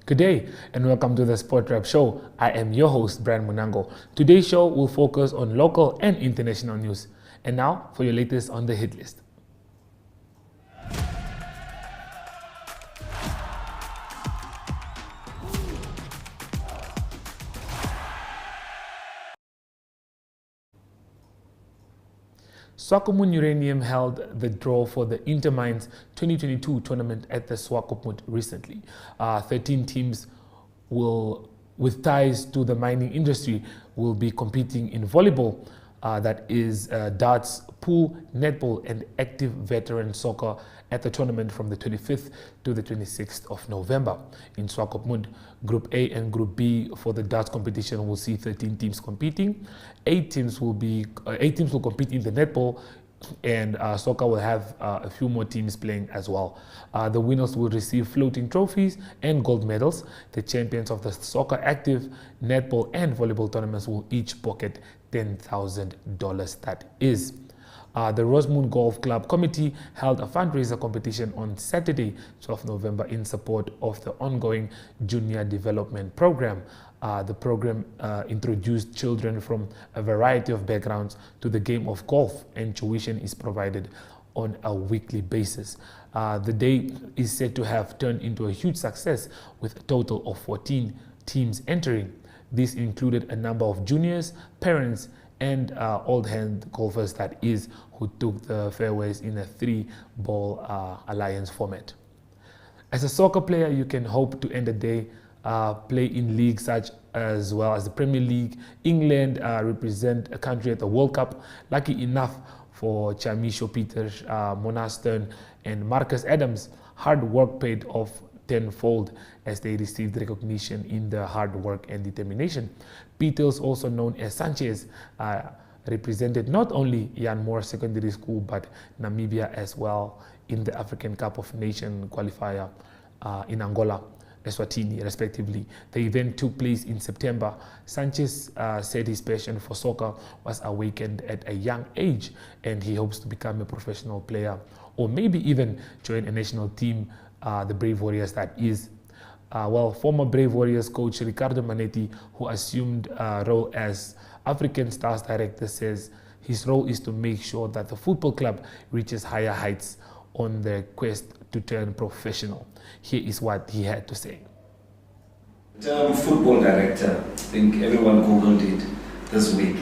Good day and welcome to the Sport Wrap Show. I am your host, Brian Munango. Today's show will focus on local and international news. And now for your latest on the hit list. Swakopmund Uranium held the draw for the Intermines 2022 tournament at the Swakopmund recently. 13 teams with ties to the mining industry will be competing in volleyball, that is darts, pool, netball, and active veteran soccer at the tournament from the 25th to the 26th of November. In Swakopmund, Group A and Group B for the darts competition will see 13 teams competing. 8 teams will compete in the netball, and soccer will have a few more teams playing as well. The winners will receive floating trophies and gold medals. The champions of the soccer, active, netball, and volleyball tournaments will each pocket $10,000. That is. The Rosemoon Golf Club Committee held a fundraiser competition on Saturday, 12 November, in support of the ongoing Junior Development Program. The program introduced children from a variety of backgrounds to the game of golf, and tuition is provided on a weekly basis. The day is said to have turned into a huge success, with a total of 14 teams entering. This included a number of juniors, parents, and old hand golfers, that is, who took the fairways in a 3-ball alliance format. As a soccer player, you can hope to end the day play in leagues such as well as the Premier League. England represent a country at the World Cup. Lucky enough for Chamisho Peters, Mona Stern, and Marcus Adams, hard work paid off tenfold as they received recognition in their hard work and determination. Peters, also known as Sanchez, represented not only Jan Moore Secondary School but Namibia as well in the African Cup of Nations qualifier in Angola, Eswatini, respectively. The event took place in September. Sanchez said his passion for soccer was awakened at a young age, and he hopes to become a professional player or maybe even join a national team, the Brave Warriors, that is. Former Brave Warriors coach Ricardo Manetti, who assumed a role as African Stars Director, says his role is to make sure that the football club reaches higher heights on their quest to turn professional. Here is what he had to say. The term football director, I think everyone Googled it this week.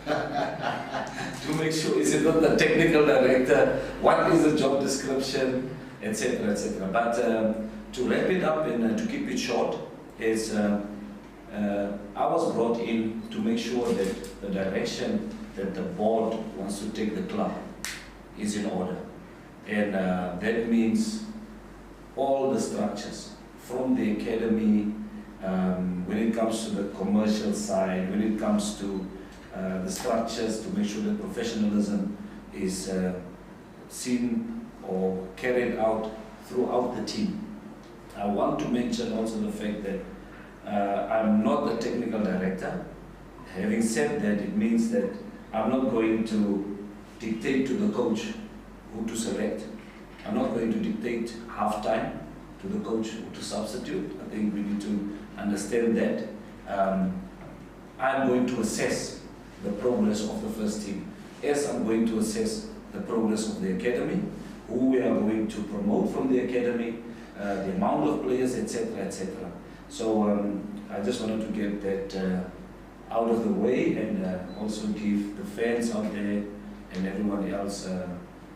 To make sure, is it not the technical director? What is the job description? Etc. etc. But to wrap it up and to keep it short, is I was brought in to make sure that the direction that the board wants to take the club is in order. And that means all the structures, from the academy, when it comes to the commercial side, when it comes to the structures to make sure that professionalism is seen or carried out throughout the team. I want to mention also the fact that I'm not the technical director. Having said that, it means that I'm not going to dictate to the coach who to select. I'm not going to dictate halftime to the coach who to substitute. I think we need to understand that. I'm going to assess the progress of the first team. Yes, I'm going to assess the progress of the academy, who we are going to promote from the academy, the amount of players, etc., etc. So I just wanted to get that out of the way and also give the fans out there and everyone else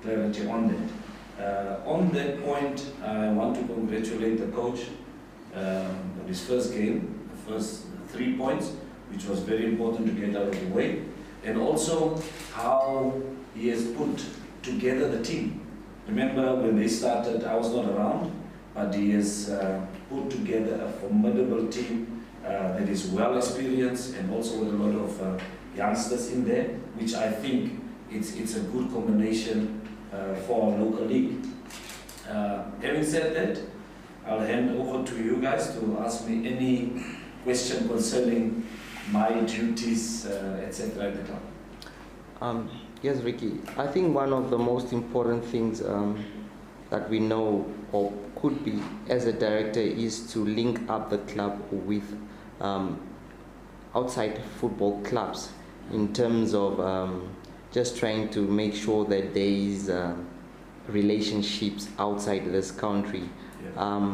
clarity on that. On that point, I want to congratulate the coach on his first game, the first 3 points, which was very important to get out of the way, and also how he has put together the team. Remember when they started, I was not around, but he has put together a formidable team that is well experienced and also with a lot of youngsters in there, which I think it's a good combination for our local league. Having said that, I'll hand over to you guys to ask me any question concerning my duties, etc. at the club. Yes, Ricky. I think one of the most important things that we know or could be as a director is to link up the club with outside football clubs in terms of just trying to make sure that there is relationships outside this country. Yeah.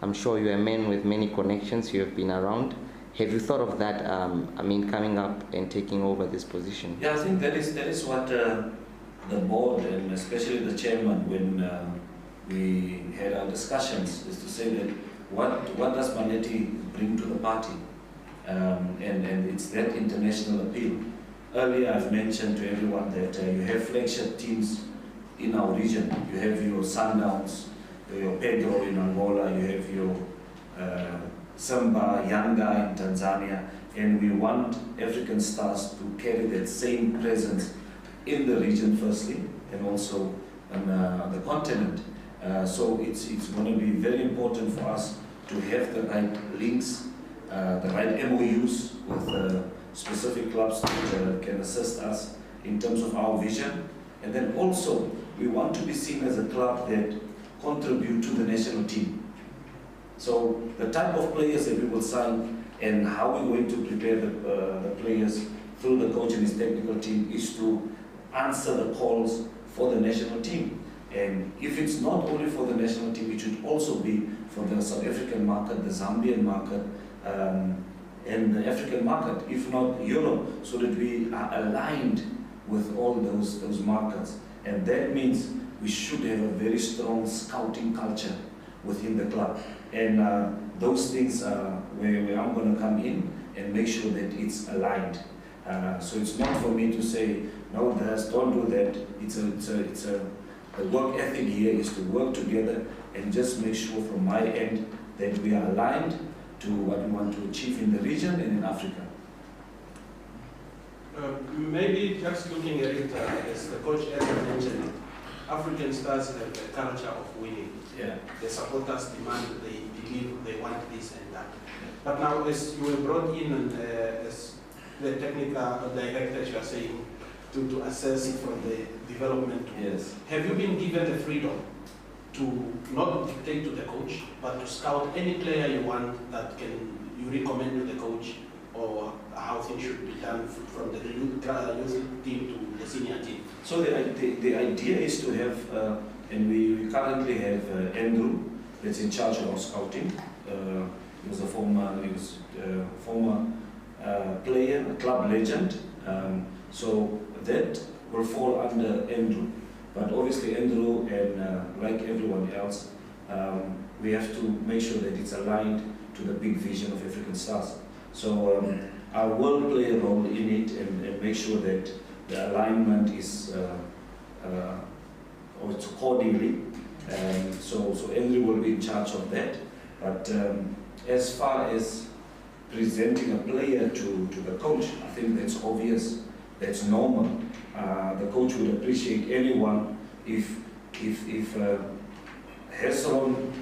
I'm sure you're a man with many connections, you have been around. Have you thought of that, coming up and taking over this position? Yeah, I think that is what the board and especially the chairman, when we had our discussions, is to say that what does Maneti bring to the party? And it's that international appeal. Earlier I've mentioned to everyone that you have flagship teams in our region. You have your Sundowns, your Pedro in Angola, you have your Simba, Yanga in Tanzania, and we want African Stars to carry that same presence in the region firstly, and also on the continent. So it's going to be very important for us to have the right links, the right MOUs with specific clubs that can assist us in terms of our vision. And then also, we want to be seen as a club that contribute to the national team. So the type of players that we will sign and how we're going to prepare the players through the coach and his technical team is to answer the calls for the national team. And if it's not only for the national team, it should also be for the South African market, the Zambian market, and the African market, if not Europe, so that we are aligned with all those markets. And that means we should have a very strong scouting culture within the club. And those things are where I'm going to come in and make sure that it's aligned. So it's not for me to say, no, don't do that. The work ethic here is to work together and just make sure from my end that we are aligned to what we want to achieve in the region and in Africa. Maybe just looking at it, as the coach earlier mentioned, African Stars have a culture of winning. Yeah. The supporters demand, they believe, they want this and that. But now, as you were brought in and as the technical director, as you are saying, to assess from the development. Yes. Have you been given the freedom to not dictate to the coach, but to scout any player you want that you recommend to the coach, or how things should be done from the youth team to the senior team? So the idea is to have, and we currently have Andrew that's in charge of our scouting. He was a former player, a club legend. So that will fall under Andrew. But obviously Andrew and like everyone else, we have to make sure that it's aligned to the big vision of African Stars. So I will play a role in it and make sure that the alignment is accordingly. So Andrew will be in charge of that. But as far as presenting a player to the coach, I think that's obvious, that's normal. The coach would appreciate anyone if Hezron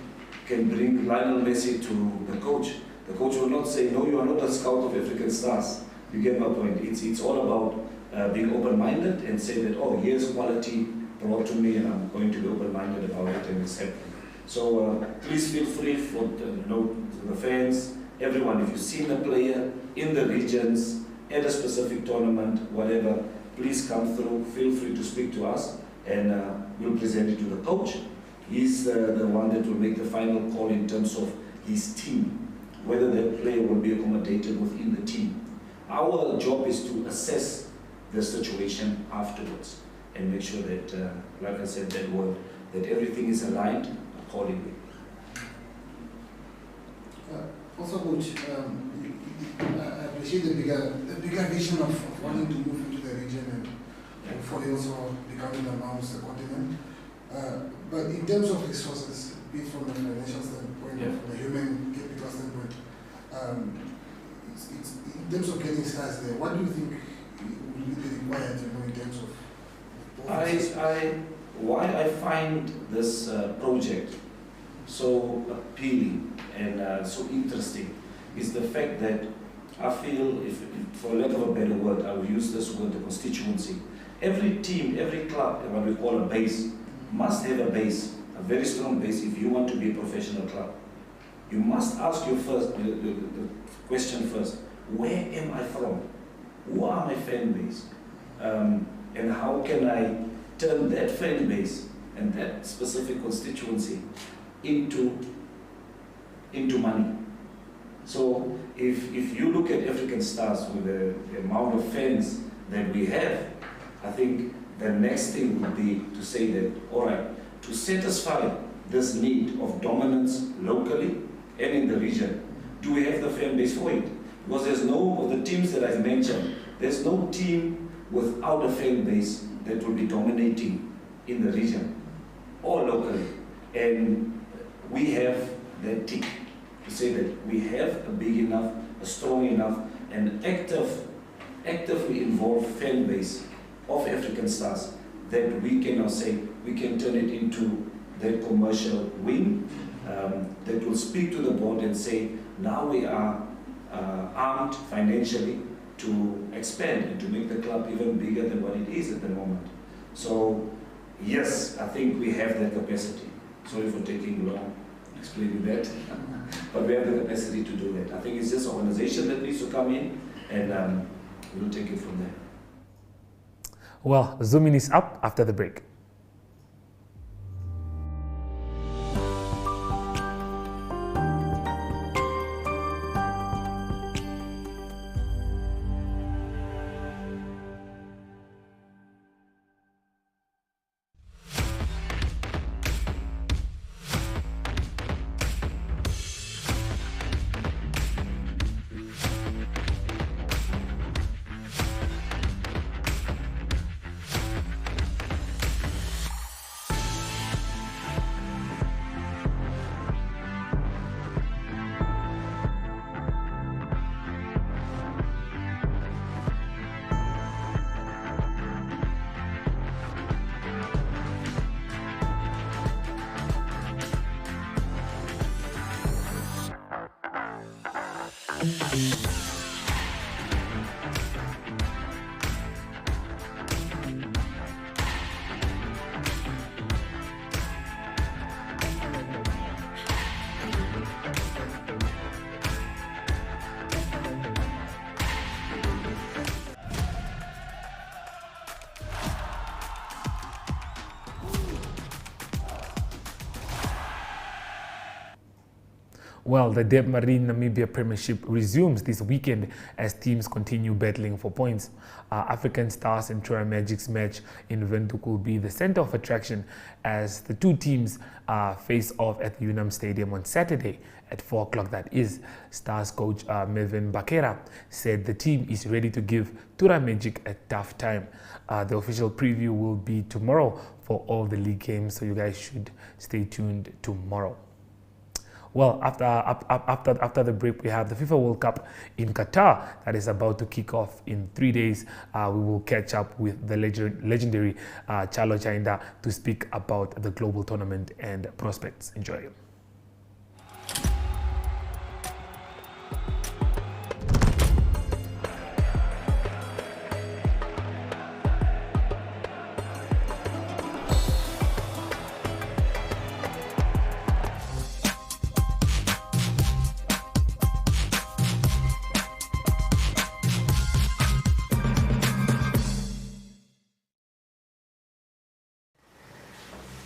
can bring Lionel Messi to the coach. The coach will not say, no, you are not a scout of African Stars. You get my point. It's all about being open-minded and say that, oh, here's quality brought to me and I'm going to be open-minded about it and accept it. So please feel free for the fans, everyone, if you've seen a player in the regions, at a specific tournament, whatever, please come through, feel free to speak to us, and we'll present it to the coach. He's the one that will make the final call in terms of his team, whether that player will be accommodated within the team. Our job is to assess the situation afterwards and make sure that, like I said, that word, that everything is aligned accordingly. Also, Coach, I appreciate the bigger vision of wanting to move into the region and hopefully also becoming amongst the continent. But in terms of resources, be it from the financial standpoint or from the human capital standpoint, it's in terms of getting stars there, what do you think will be required in terms of? Why I find this project so appealing and so interesting is the fact that I feel, if for lack of a better word, I will use this word, the constituency. Every team, every club, what we call a base, must have a base, a very strong base if you want to be a professional club. You must ask your the question first, where am I from? Who are my fan base? And how can I turn that fan base and that specific constituency into money? So if you look at African Stars with the amount of fans that we have, I think the next thing would be to say that, all right, to satisfy this need of dominance locally and in the region, do we have the fan base for it? Because there's no, of the teams that I've mentioned, there's no team without a fan base that will be dominating in the region or locally. And we have that tick to say that we have a big enough, a strong enough, and actively involved fan base of African Stars that we can now say we can turn it into that commercial wing that will speak to the board and say, now we are armed financially to expand and to make the club even bigger than what it is at the moment. So yes, I think we have that capacity. Sorry for taking long explaining that, but we have the capacity to do that. I think it's just organization that needs to come in, and we'll take it from there. Well, Zooming is up after the break. Well, the Debmarine Namibia Premiership resumes this weekend as teams continue battling for points. African Stars and Tura Magic's match in Windhoek will be the center of attraction as the two teams face off at the Unam Stadium on Saturday at 4 o'clock. That is, Stars coach Melvin Bakera said the team is ready to give Tura Magic a tough time. The official preview will be tomorrow for all the league games, so you guys should stay tuned tomorrow. Well, after the break, we have the FIFA World Cup in Qatar that is about to kick off in 3 days. We will catch up with the legendary Chalo Chainda to speak about the global tournament and prospects. Enjoy.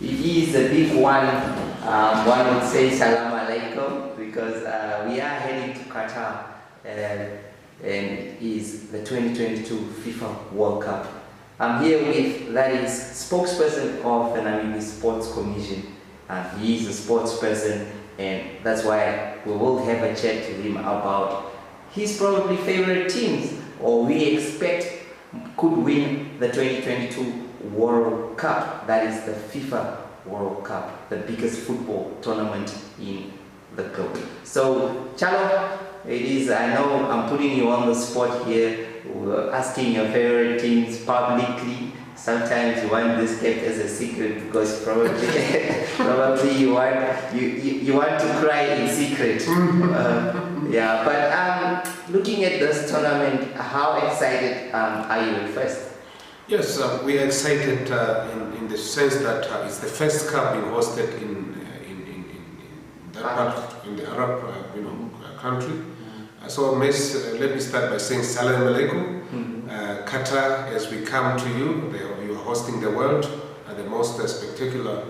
It is a big one. One would say salam alaikum because we are heading to Qatar and it is the 2022 FIFA World Cup. I'm here with, that is, spokesperson of the Namibia Sports Commission. He is a spokesperson, and that's why we will have a chat to him about his probably favorite teams or we expect could win the 2022 World Cup. That is the FIFA World Cup, the biggest football tournament in the globe. So, Chalo, it is, I know I'm putting you on the spot here. We're asking your favorite teams publicly. Sometimes you want this kept as a secret because probably you want to cry in secret. Yeah, but looking at this tournament, how excited are you at first? Yes, we are excited in the sense that it's the first cup being hosted in that part, in the Arab country. So let me start by saying Salam Alaikum. Qatar, as we come to you, you are hosting the world at the most spectacular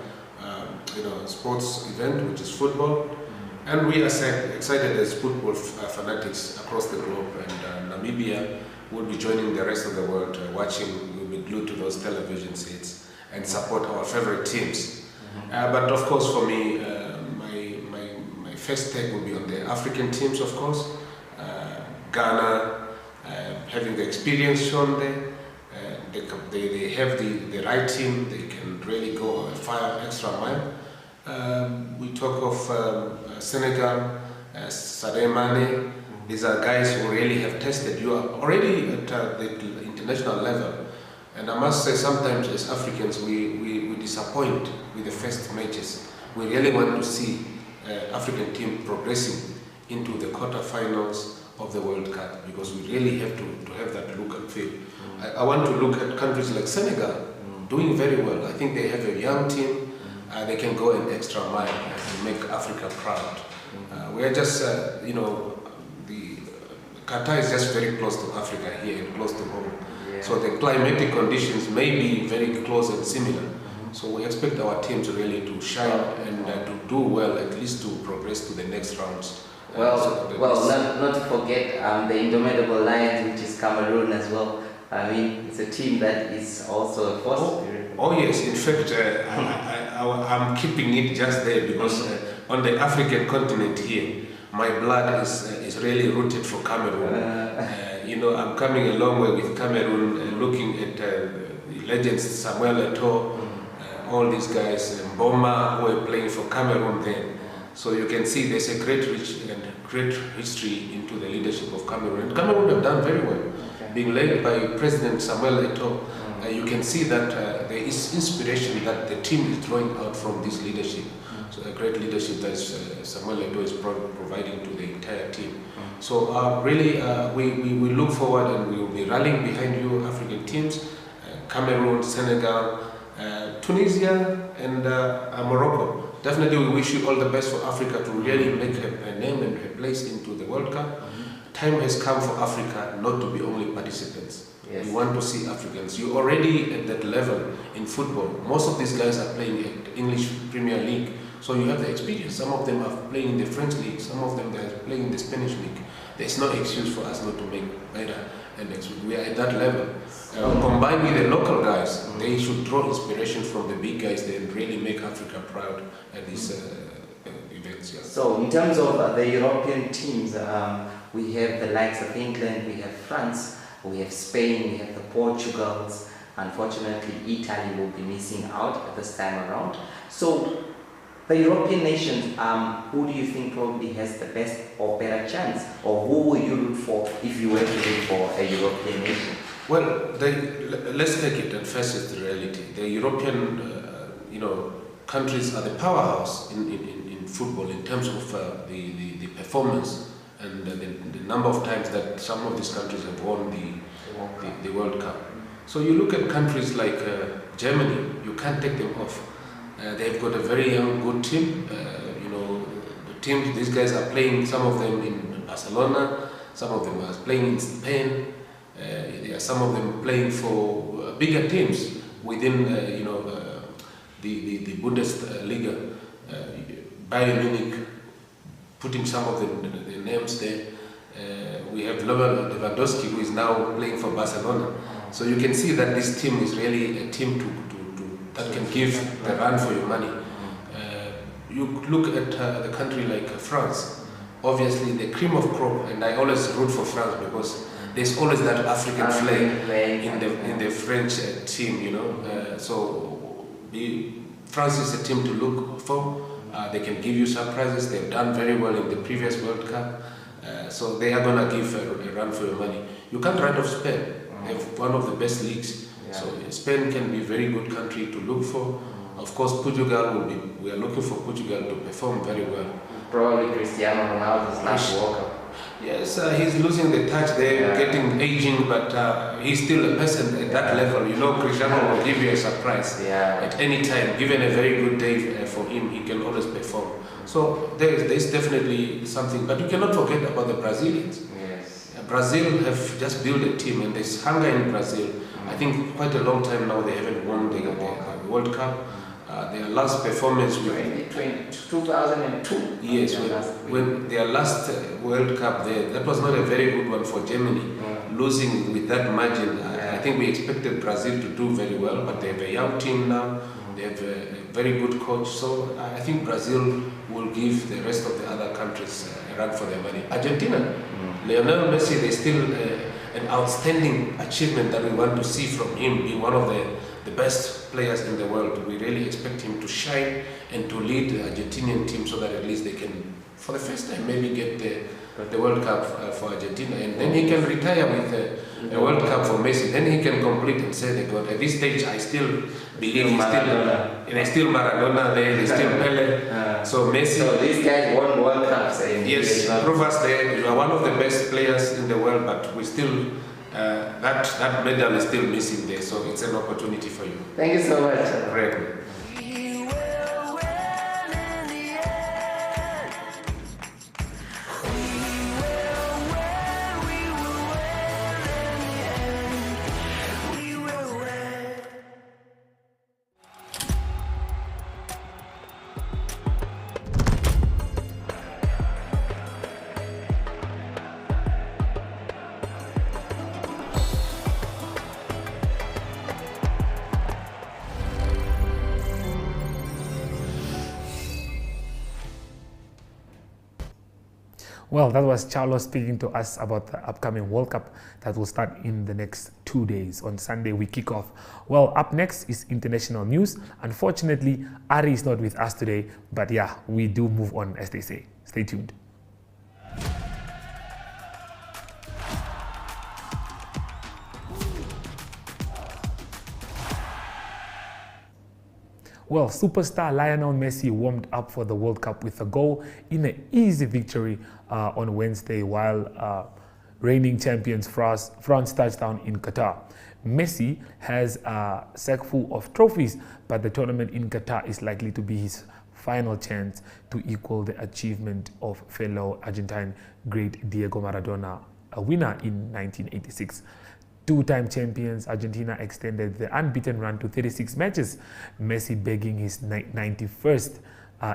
sports event, which is football. And we are excited as football fanatics across the globe, and Namibia will be joining the rest of the world watching. We'll be glued to those television sets and support our favorite teams. But of course, for me, my first take will be on the African teams, of course. Ghana, having the experience shown there, they have the right team. They can really go a fire extra mile. We talk of Senegal, Sadio Mane. These are guys who really have tested. You are already at the international level. And I must say, sometimes as Africans, we disappoint with the first matches. We really want to see African team progressing into the quarterfinals of the World Cup, because we really have to have that look and feel. I want to look at countries like Senegal doing very well. I think they have a young team. They can go an extra mile and make Africa proud. We are just, Qatar is just very close to Africa here and close to home. Yeah. So the climatic conditions may be very close and similar. So we expect our teams really to shine and to do well, at least to progress to the next rounds. Not to forget the Indomitable Lions, which is Cameroon as well. I mean, it's a team that is also a force. Oh yes, in fact, I'm keeping it just there because on the African continent here, my blood is really rooted for Cameroon. I'm coming a long way with Cameroon, looking at the legends Samuel Eto'o, all these guys, Mboma, who are playing for Cameroon then. So you can see there's a great history into the leadership of Cameroon. And Cameroon have done very well. Being led by President Samuel Eto'o, you can see that there is inspiration that the team is drawing out from this leadership. So a great leadership that Samuel Eto'o is providing to the entire team. So really, we look forward and we will be rallying behind you, African teams, Cameroon, Senegal, Tunisia, and Morocco. Definitely, we wish you all the best for Africa to really make a name and a place into the World Cup. Time has come for Africa not to be only participants. Yes. We want to see Africans. You're already at that level in football. Most of these guys are playing at English Premier League, so you have the experience. Some of them are playing in the French League, some of them are playing in the Spanish League. There's no excuse for us not to make better. And we are at that level. Combined with the local guys, they should draw inspiration from the big guys and really make Africa proud at these events. Yeah. So in terms of the European teams, we have the likes of England, we have France, we have Spain, we have the Portugals. Unfortunately, Italy will be missing out this time around. So the European nations, who do you think probably has the best or better chance? Or who will you root for if you were to root for a European nation? Well, let's take it and face it the reality. The European countries are the powerhouse in football in terms of the performance and the number of times that some of these countries have won the World Cup. So you look at countries like Germany, you can't take them off. They've got a very young, good team. The teams, these guys are playing, some of them in Barcelona, some of them are playing in Spain. There are some of them playing for bigger teams within, the Bundesliga. Bayern Munich, putting some of the names there. We have Lewandowski, who is now playing for Barcelona. So you can see that this team is really a team that can give the run for your money. You look at the country like France. Obviously, the cream of crop, and I always root for France because there's always that African flag in the French team, So France is a team to look for. They can give you surprises. They've done very well in the previous World Cup. So they are going to give a run for your money. You can't write off Spain. They have one of the best leagues. Yeah. So Spain can be a very good country to look for. Of course, Portugal we are looking for Portugal to perform very well. Probably Cristiano Ronaldo's last World Cup. Yes, he's losing the touch there, getting aging, but he's still a person at that level. You know, Cristiano will give you a surprise at any time. Given a very good day for him, he can always perform. So there's definitely something, but you cannot forget about the Brazilians. Yes. Brazil have just built a team, and there's hunger in Brazil. I think quite a long time now they haven't won the World Cup. Their last performance with 2002. yes, when their last World Cup there, that was not a very good one for Germany. Losing with that margin, I think we expected Brazil to do very well, but they have a young team now. They have a very good coach, so I think Brazil will give the rest of the other countries a run for their money. Argentina, Lionel Messi, there's still an outstanding achievement that we want to see from him, being one of the best players in the world. We really expect him to shine and to lead the Argentinian team so that at least they can, for the first time, maybe get the World Cup for Argentina. And then he can retire with a World Cup for Messi. Then he can complete and say, God, at this stage, I still believe he's still Maradona there, he's still Pele. So Messi. So these guys won World Cups. Yes, prove us there. You are one of the best players in the world, but we still. That medal is still missing there, so it's an opportunity for you. Thank you so much. Great. Well, that was Charlo speaking to us about the upcoming World Cup that will start in the next 2 days. On Sunday, we kick off. Well, up next is international news. Unfortunately, Ari is not with us today, but yeah, we do move on, as they say. Stay tuned. Well, superstar Lionel Messi warmed up for the World Cup with a goal in an easy victory on Wednesday while reigning champions France touched down in Qatar. Messi has a sack full of trophies, but the tournament in Qatar is likely to be his final chance to equal the achievement of fellow Argentine great Diego Maradona, a winner in 1986. Two-time champions, Argentina extended the unbeaten run to 36 matches, Messi bagging his 91st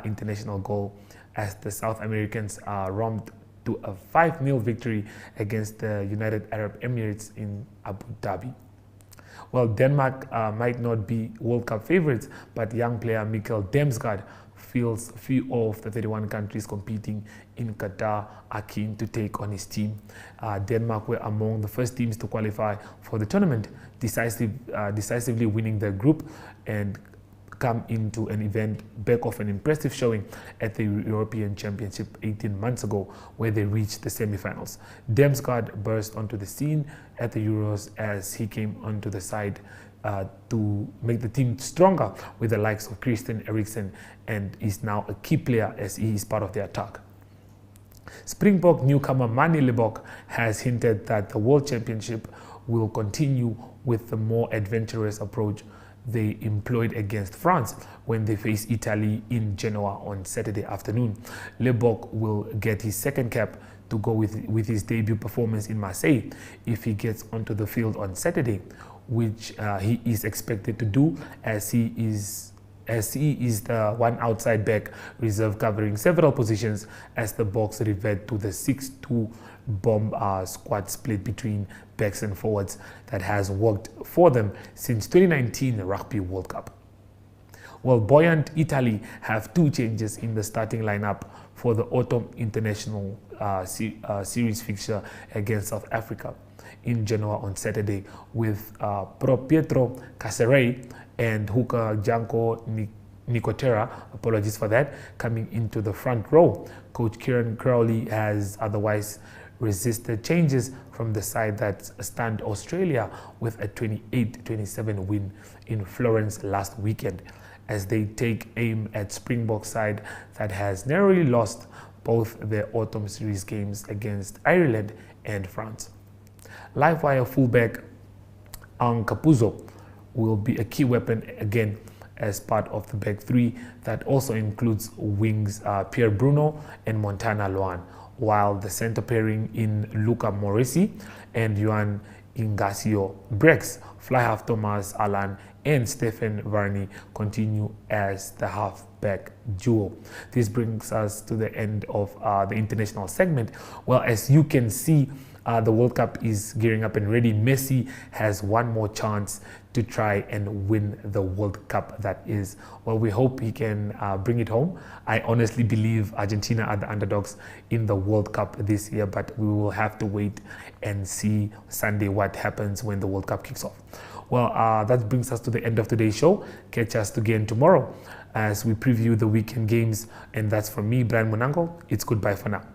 international goal as the South Americans romped to a 5-0 victory against the United Arab Emirates in Abu Dhabi. Well, Denmark might not be World Cup favorites, but young player Mikkel Damsgaard feels few of the 31 countries competing in Qatar are keen to take on his team. Denmark were among the first teams to qualify for the tournament, decisively winning their group and come into an event back of an impressive showing at the European Championship 18 months ago, where they reached the semi-finals. Damsgaard burst onto the scene at the Euros as he came onto the side to make the team stronger with the likes of Christian Eriksen, and is now a key player as he is part of the attack. Springbok newcomer Manie Libbok has hinted that the World Championship will continue with the more adventurous approach they employed against France when they face Italy in Genoa on Saturday afternoon. Libbok will get his second cap to go with his debut performance in Marseille if he gets onto the field on Saturday, which he is expected to do as he is the one outside back reserve covering several positions as the Boks revert to the 6-2 bomb squad split between backs and forwards that has worked for them since 2019 Rugby World Cup. Well, buoyant Italy have two changes in the starting lineup for the Autumn International series fixture against South Africa in Genoa on Saturday, with Pro Pietro Caserai and hooker Janko Nicotera, apologies for that, coming into the front row. Coach Kieran Crowley has otherwise resisted changes from the side that stunned Australia with a 28-27 win in Florence last weekend, as they take aim at Springbok side that has narrowly lost both their autumn series games against Ireland and France. Livewire fullback Ang Capuzzo will be a key weapon again as part of the back three that also includes wings Pierre Bruno and Montana Luan, while the center pairing in Luca Morisi and Juan Ingacio Brex, fly half Thomas Alan and Stephen Varney continue as the half-back duo. This brings us to the end of the international segment. Well, as you can see, the World Cup is gearing up and ready. Messi has one more chance to try and win the World Cup, that is. Well, we hope he can bring it home. I honestly believe Argentina are the underdogs in the World Cup this year, but we will have to wait and see Sunday what happens when the World Cup kicks off. Well, that brings us to the end of today's show. Catch us again tomorrow as we preview the weekend games. And that's from me, Brian Munango. It's goodbye for now.